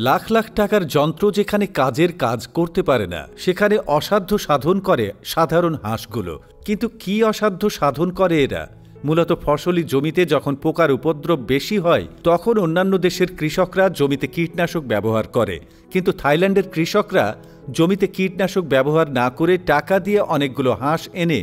লাখ লাখ টাকার যন্ত্র যেখানে কাজের কাজ করতে পারে না, সেখানে অসাধ্য সাধন করে সাধারণ হাঁসগুলো। কিন্তু কি অসাধ্য সাধন করে এরা? মূলত ফসলি জমিতে যখন পোকার উপদ্রব বেশি হয়, তখন অন্যান্য দেশের কৃষকরা জমিতে কীটনাশক ব্যবহার করে। কিন্তু থাইল্যান্ডের কৃষকরা জমিতে কীটনাশক ব্যবহার না করে টাকা দিয়ে অনেকগুলো হাঁস এনে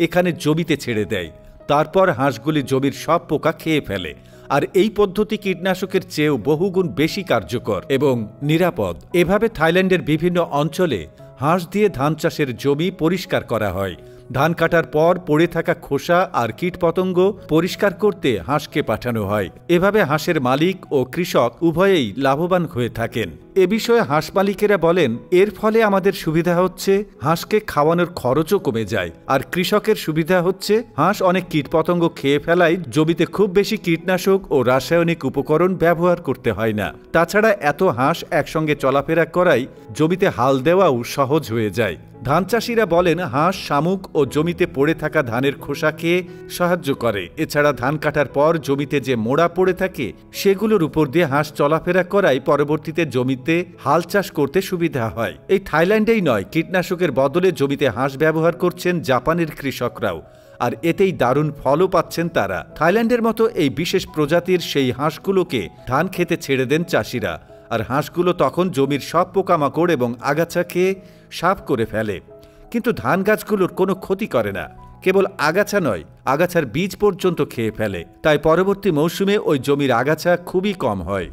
এখানে জমিতে ছেড়ে দেয়। তারপর হাঁসগুলি জমির সব পোকা খেয়ে ফেলে। আর এই পদ্ধতি কীটনাশকের চেয়েও বহুগুণ বেশি কার্যকর এবং নিরাপদ। এভাবে থাইল্যান্ডের বিভিন্ন অঞ্চলে হাঁস দিয়ে ধান চাষের জমি পরিষ্কার করা হয়। ধান কাটার পর পড়ে থাকা খোসা আর কীটপতঙ্গ পরিষ্কার করতে হাঁসকে পাঠানো হয়। এভাবে হাঁসের মালিক ও কৃষক উভয়েই লাভবান হয়ে থাকেন। এ বিষয়ে হাঁস মালিকেরা বলেন, এর ফলে আমাদের সুবিধা হচ্ছে হাঁসকে খাওয়ানোর খরচও কমে যায়, আর কৃষকের সুবিধা হচ্ছে হাঁস অনেক কীটপতঙ্গ খেয়ে ফেলায় জমিতে খুব বেশি কীটনাশক ও রাসায়নিক উপকরণ ব্যবহার করতে হয় না। তাছাড়া এত হাঁস একসঙ্গে চলাফেরা করায় জমিতে হাল দেওয়াও সহজ হয়ে যায়। ধান চাষিরা বলেন, হাঁস শামুক ও জমিতে পড়ে থাকা ধানের খোসা খেয়ে সাহায্য করে। এছাড়া ধান কাটার পর জমিতে যে মোড়া পড়ে থাকে, সেগুলোর উপর দিয়ে হাঁস চলাফেরা করায় পরবর্তীতে জমিতে হাল চাষ করতে সুবিধা হয়। এই থাইল্যান্ডেই নয়, কীটনাশকের বদলে জমিতে হাঁস ব্যবহার করছেন জাপানের কৃষকরাও, আর এতেই দারুণ ফলও পাচ্ছেন তারা। থাইল্যান্ডের মতো এই বিশেষ প্রজাতির সেই হাঁসগুলোকে ধান খেতে ছেড়ে দেন চাষিরা, আর হাঁসগুলো তখন জমির সব পোকামাকড় এবং আগাছা খেয়ে সাফ করে ফেলে। কিন্তু ধান গাছগুলোর কোনো ক্ষতি করে না, কেবল আগাছা নয়, আগাছার বীজ পর্যন্ত খেয়ে ফেলে। তাই পরবর্তী মৌসুমে ওই জমির আগাছা খুবই কম হয়।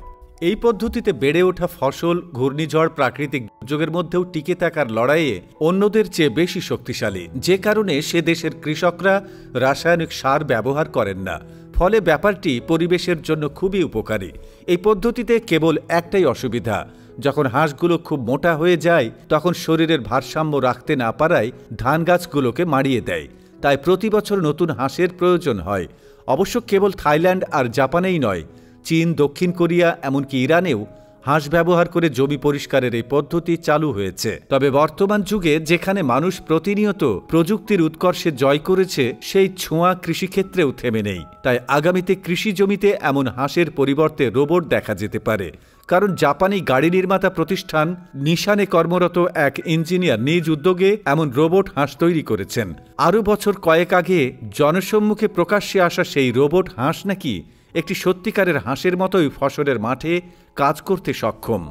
এই পদ্ধতিতে বেড়ে ওঠা ফসল ঘূর্ণিঝড়, প্রাকৃতিক দুর্যোগের মধ্যেও টিকে থাকার লড়াইয়ে অন্যদের চেয়ে বেশি শক্তিশালী, যে কারণে সে দেশের কৃষকরা রাসায়নিক সার ব্যবহার করেন না। ফলে ব্যাপারটি পরিবেশের জন্য খুবই উপকারী। এই পদ্ধতিতে কেবল একটাই অসুবিধা, যখন হাঁসগুলো খুব মোটা হয়ে যায় তখন শরীরের ভারসাম্য রাখতে না পারায় ধান গাছগুলোকে মারিয়ে দেয়। তাই প্রতি বছর নতুন হাঁসের প্রয়োজন হয়। অবশ্য কেবল থাইল্যান্ড আর জাপানেই নয়, চীন, দক্ষিণ কোরিয়া, এমনকি ইরানেও হাঁস ব্যবহার করে জমি পরিষ্কারের এই পদ্ধতি চালু হয়েছে। তবে বর্তমান যুগে যেখানে মানুষ প্রতিনিয়ত প্রযুক্তির উৎকর্ষে জয় করেছে, সেই ছোঁয়া কৃষিক্ষেত্রেও থেমে নেই। তাই আগামীতে কৃষি জমিতে এমন হাঁসের পরিবর্তে রোবট দেখা যেতে পারে। কারণ জাপানি গাড়ি নির্মাতা প্রতিষ্ঠান নিশানে কর্মরত এক ইঞ্জিনিয়ার নিজ উদ্যোগে এমন রোবট হাঁস তৈরি করেছেন। আরও বছর কয়েক আগে জনসম্মুখে প্রকাশ্যে আসা সেই রোবট হাঁস নাকি একটি সত্যিকারের হাঁসের মতোই ফসলের মাঠে কাজ করতে সক্ষম।